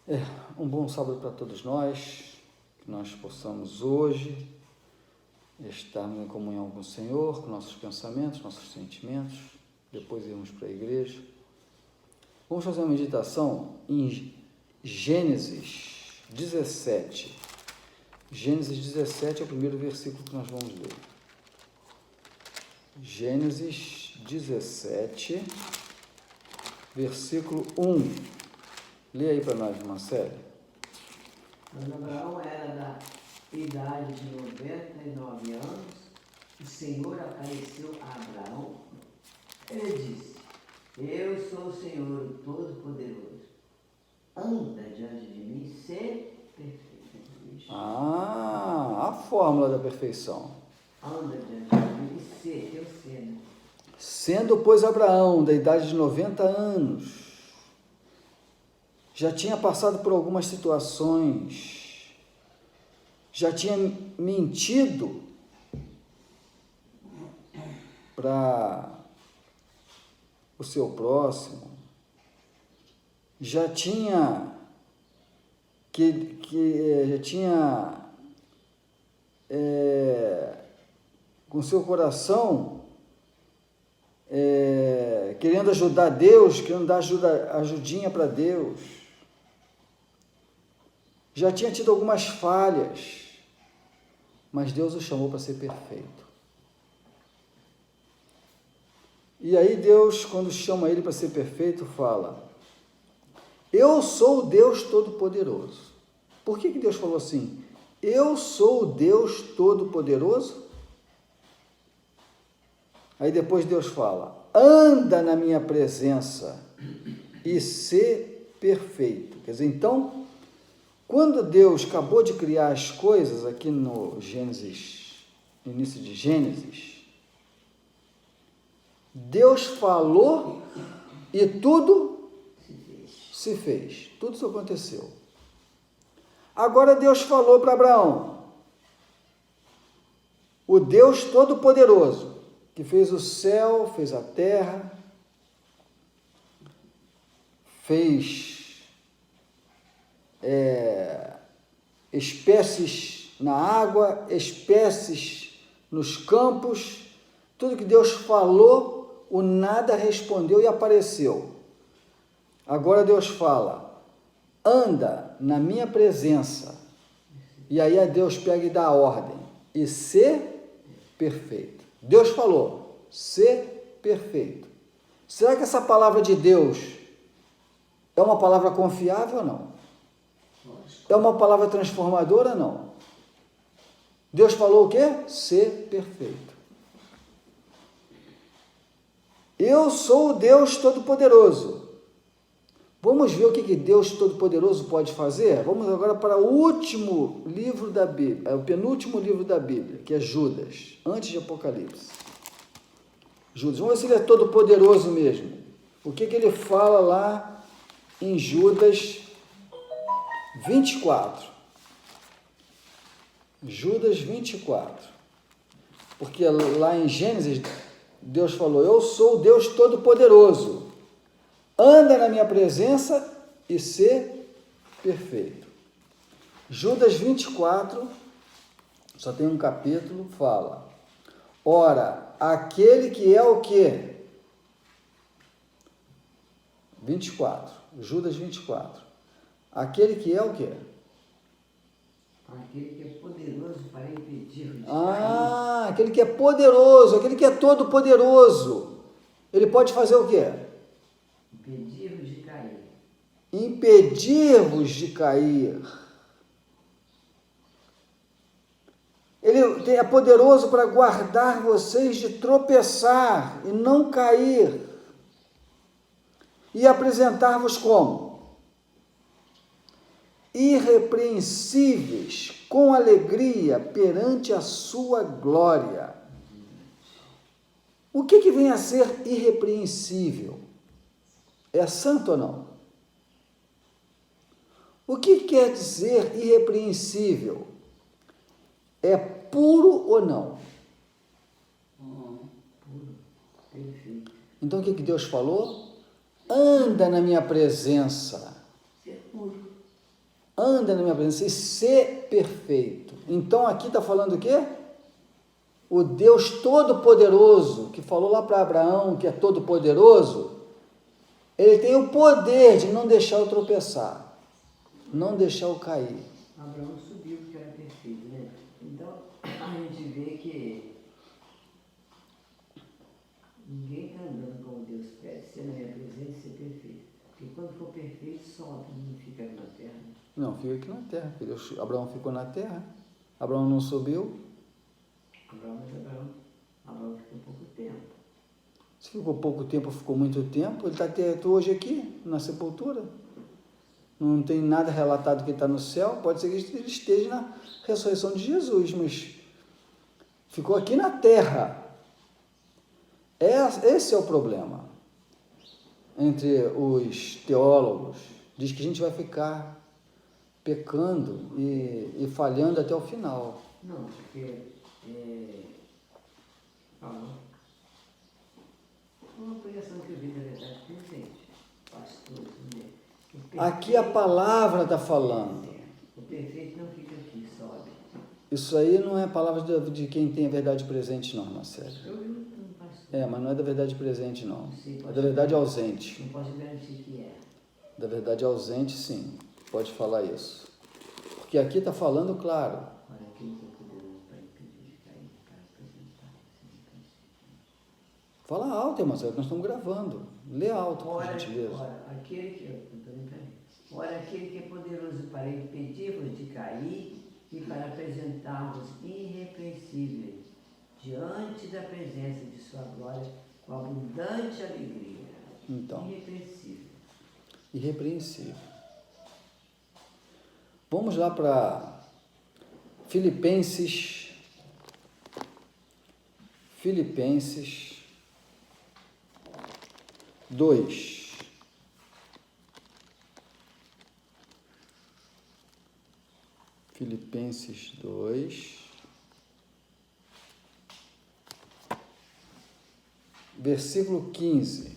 Um bom sábado para todos nós, que nós possamos hoje estarmos em comunhão com o Senhor, com nossos pensamentos, nossos sentimentos, depois irmos para a igreja. Vamos fazer uma meditação em Gênesis 17. Gênesis 17 é o primeiro versículo que nós vamos ler. Gênesis 17, versículo 1. Lê aí para nós, Marcelo. Quando Abraão era da idade de 99 anos, o Senhor apareceu a Abraão. Ele disse: Eu sou o Senhor, o Todo-Poderoso. Anda diante de mim, ser perfeito. A fórmula da perfeição. Anda diante de mim e ser, teu ser, né? Sendo, pois, Abraão da idade de 90 anos, já tinha passado por algumas situações, já tinha mentido para o seu próximo, já tinha com seu coração querendo ajudar Deus, querendo dar ajudinha para Deus. Já tinha tido algumas falhas, mas Deus o chamou para ser perfeito. E aí Deus, quando chama ele para ser perfeito, fala: Eu sou o Deus Todo-Poderoso. Por que Deus falou assim? Eu sou o Deus Todo-Poderoso? Aí depois Deus fala: anda na minha presença e ser perfeito. Quer dizer, então, quando Deus acabou de criar as coisas aqui no Gênesis, no início de Gênesis, Deus falou e tudo se fez. Tudo isso aconteceu. Agora Deus falou para Abraão, o Deus Todo-Poderoso, que fez o céu, fez a terra, fez espécies na água, espécies nos campos, tudo que Deus falou, o nada respondeu e apareceu. Agora Deus fala: anda na minha presença. E aí a Deus pega e dá a ordem: e ser perfeito. Deus falou: ser perfeito. Será que essa palavra de Deus é uma palavra confiável ou não? É uma palavra transformadora ou não? Deus falou o quê? Ser perfeito. Eu sou o Deus Todo-Poderoso. Vamos ver o que Deus Todo-Poderoso pode fazer? Vamos agora para o último livro da Bíblia, o penúltimo livro da Bíblia, que é Judas, antes de Apocalipse. Judas, vamos ver se ele é todo-poderoso mesmo. O que ele fala lá em Judas 24. Judas 24. Porque lá em Gênesis, Deus falou: eu sou o Deus Todo-Poderoso. Anda na minha presença e ser perfeito. Judas 24, só tem um capítulo, fala: ora, aquele que é o quê? 24, Judas 24. Aquele que é o quê? Aquele que é poderoso para impedir de cair. Aquele que é poderoso, aquele que é todo poderoso. Ele pode fazer o quê? Impedir-vos de cair. Impedir-vos de cair. Ele é poderoso para guardar vocês de tropeçar e não cair. E apresentar-vos como? Irrepreensíveis, com alegria, perante a sua glória. O que vem a ser irrepreensível? É santo ou não? O que quer dizer irrepreensível? É puro ou não? Puro. Perfeito. Então o que Deus falou? Anda na minha presença. Ser puro. anda na minha presença e ser perfeito. Então aqui está falando o quê? O Deus Todo-Poderoso, que falou lá para Abraão, que é Todo-Poderoso, ele tem o poder de não deixar eu tropeçar, não deixar eu cair. Abraão subiu porque era perfeito, né? Então, a gente vê que ninguém está andando como Deus pede, ser na minha presença e ser perfeito. Porque quando for perfeito, sobe, não fica na terra. Não, fica aqui na terra. Abraão ficou na terra. Abraão não subiu. Abraão ficou pouco tempo. Se ficou pouco tempo, ficou muito tempo. Ele está até hoje aqui, na sepultura. Não tem nada relatado que ele está no céu. Pode ser que ele esteja na ressurreição de Jesus, mas ficou aqui na terra. Esse é o problema entre os teólogos. Diz que a gente vai ficar pecando e falhando até o final. Não, porque uma pregação que eu vi da verdade presente, pastor, né? Aqui a palavra está falando. O perfeito não fica aqui, sobe. Isso aí não é palavra de quem tem a verdade presente, não, Marcelo. Eu vi um pastor. Mas não é da verdade presente, não. Sim, É da verdade ausente. não posso garantir que é. Da verdade ausente, sim. Pode falar isso. Porque aqui está falando claro. Ora, aquele que é poderoso para impedir de cair, para apresentar sem princípio. Fala alto, irmão, nós estamos gravando. Lê alto, por Ora, gentileza. ora, aquele que é poderoso para impedir-vos de cair e para apresentar-vos irrepreensíveis diante da presença de sua glória com abundante alegria. Então, Irrepreensível. irrepreensível. Vamos lá para Filipenses 2. Filipenses 2, versículo 15.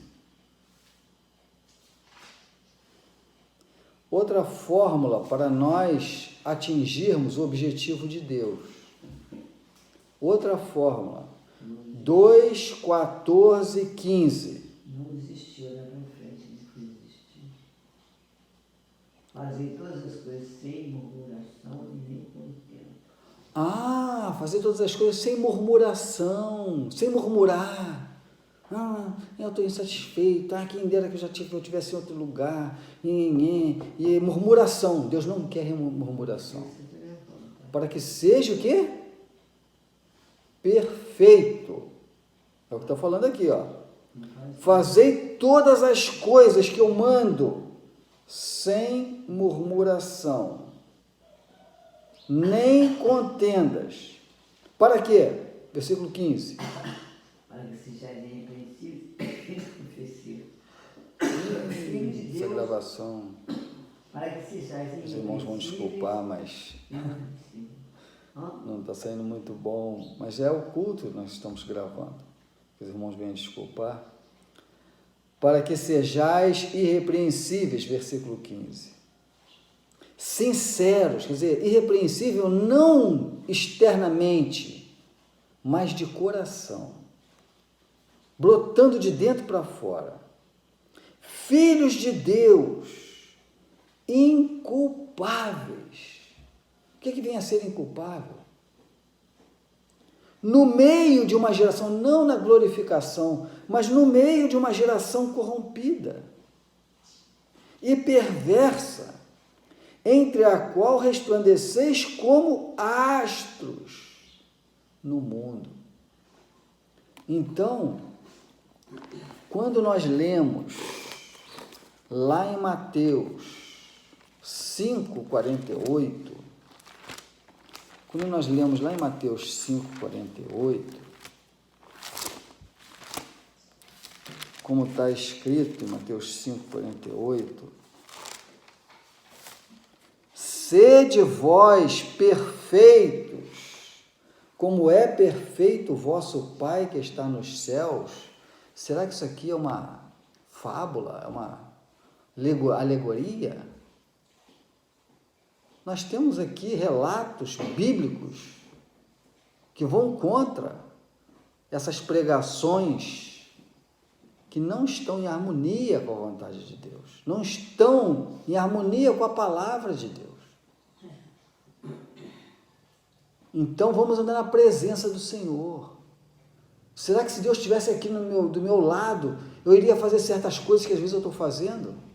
Outra fórmula para nós atingirmos o objetivo de Deus. Outra fórmula. 2, 14, 15. Não existiu lá na frente, não foi existir. Fazer todas as coisas sem murmuração e nem contento. Fazer todas as coisas sem murmuração, sem murmurar. Eu estou insatisfeito. Quem dera que eu tivesse em outro lugar. E murmuração. Deus não quer murmuração. Para que seja o quê? Perfeito. É o que está falando aqui, ó. Fazei todas as coisas que eu mando sem murmuração, nem contendas. Para quê? Versículo 15. Para que sejais irrepreensíveis e inconfessíveis. Essa gravação, Para que sejais irrepreensíveis. os irmãos vão desculpar, mas não está saindo muito bom. Mas é o culto que nós estamos gravando. Os irmãos venham desculpar. Para que sejais irrepreensíveis, versículo 15. Sinceros, quer dizer, irrepreensível não externamente, mas de coração. Brotando de dentro para fora. Filhos de Deus, inculpáveis. O que vem a ser inculpável? No meio de uma geração, não na glorificação, mas no meio de uma geração corrompida e perversa, entre a qual resplandeceis como astros no mundo. Então, quando nós lemos lá em Mateus 5:48, quando nós lemos lá em Mateus 5:48, como está escrito em Mateus 5:48, sede vós perfeitos, como é perfeito o vosso Pai que está nos céus. Será que isso aqui é uma fábula, é uma alegoria? Nós temos aqui relatos bíblicos que vão contra essas pregações que não estão em harmonia com a vontade de Deus, não estão em harmonia com a palavra de Deus. Então vamos andar na presença do Senhor. Será que se Deus estivesse aqui do meu lado, eu iria fazer certas coisas que às vezes eu estou fazendo?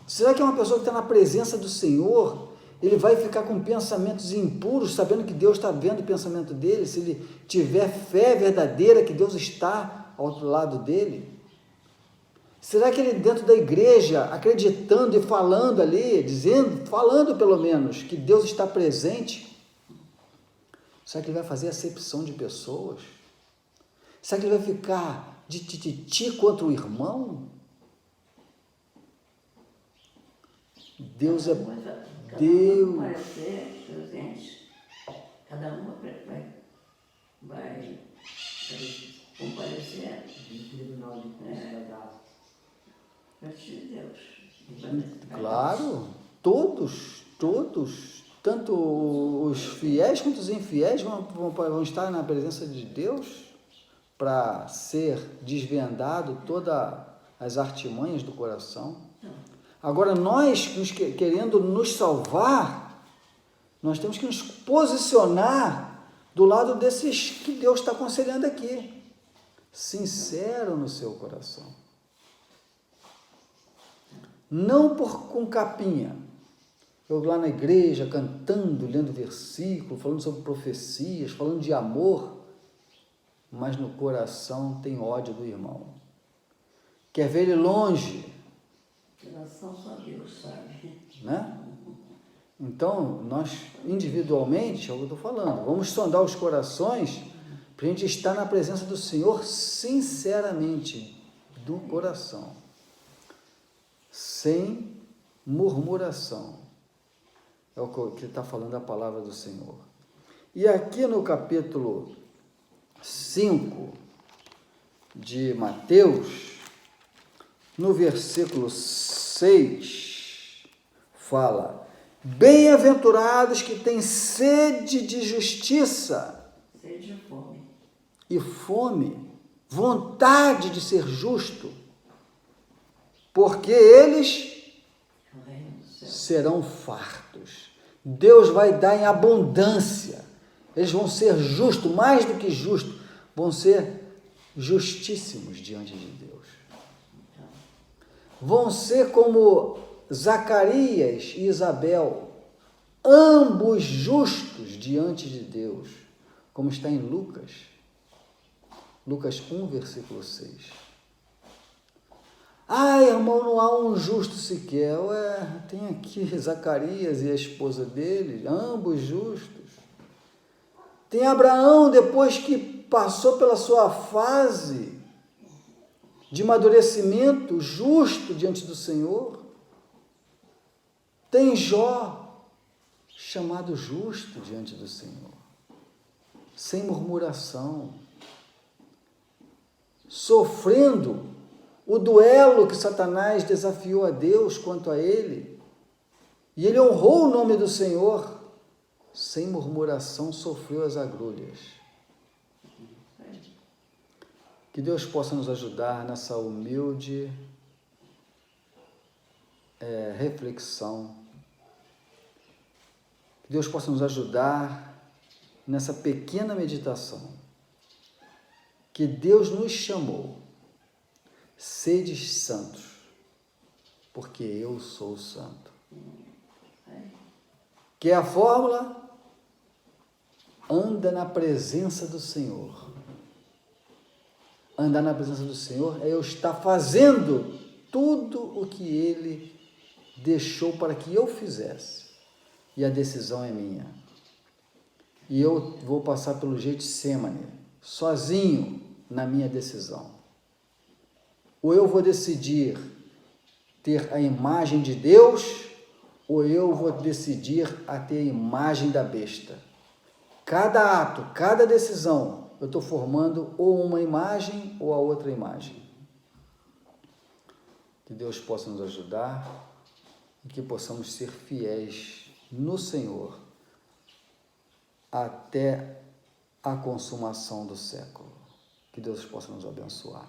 Será que uma pessoa que está na presença do Senhor, ele vai ficar com pensamentos impuros, sabendo que Deus está vendo o pensamento dele, se ele tiver fé verdadeira que Deus está ao outro lado dele? Será que ele dentro da igreja, acreditando e falando ali, falando pelo menos, que Deus está presente, será que ele vai fazer acepção de pessoas? Será que ele vai ficar de tititi contra o irmão? Deus é Deus. Cada um vai comparecer No tribunal de Deus. perante de Deus. Claro, todos, tanto os fiéis quanto os infiéis vão estar na presença de Deus para ser desvendado todas as artimanhas do coração. Agora, nós, querendo nos salvar, nós temos que nos posicionar do lado desses que Deus está aconselhando aqui. Sincero no seu coração. Não com capinha. Eu lá na igreja, cantando, lendo versículo, falando sobre profecias, falando de amor, mas no coração tem ódio do irmão. Quer ver ele longe. Coração só Deus sabe. Né? Então, nós individualmente, é o que eu estou falando, vamos sondar os corações para a gente estar na presença do Senhor sinceramente, do coração, sem murmuração. É o que está falando a palavra do Senhor. E aqui no capítulo 5 de Mateus, no versículo 6, fala: bem-aventurados que têm sede de justiça. Sede e fome. E fome, vontade de ser justo, porque eles serão fartos. Deus vai dar em abundância. Eles vão ser justos, mais do que justos, vão ser justíssimos diante de Deus. Vão ser como Zacarias e Isabel, ambos justos diante de Deus, como está em Lucas 1, versículo 6. Ah, irmão, não há um justo sequer. Ué, tem aqui Zacarias e a esposa dele, ambos justos. Tem Abraão, depois que passou pela sua fase de amadurecimento, justo diante do Senhor. Tem Jó, chamado justo diante do Senhor, sem murmuração, sofrendo o duelo que Satanás desafiou a Deus quanto a ele, e ele honrou o nome do Senhor, sem murmuração sofreu as agrulhas. Que Deus possa nos ajudar nessa humilde reflexão. Que Deus possa nos ajudar nessa pequena meditação. Que Deus nos chamou. Sedes santos, porque eu sou santo. Que é a fórmula? Anda na presença do Senhor. Andar na presença do Senhor é eu estar fazendo tudo o que Ele deixou para que eu fizesse. E a decisão é minha. E eu vou passar pelo Getsemane, sozinho na minha decisão. Ou eu vou decidir ter a imagem de Deus, ou eu vou decidir a ter a imagem da besta. Cada ato, cada decisão, eu estou formando ou uma imagem ou a outra imagem. Que Deus possa nos ajudar e que possamos ser fiéis no Senhor até a consumação do século. Que Deus possa nos abençoar.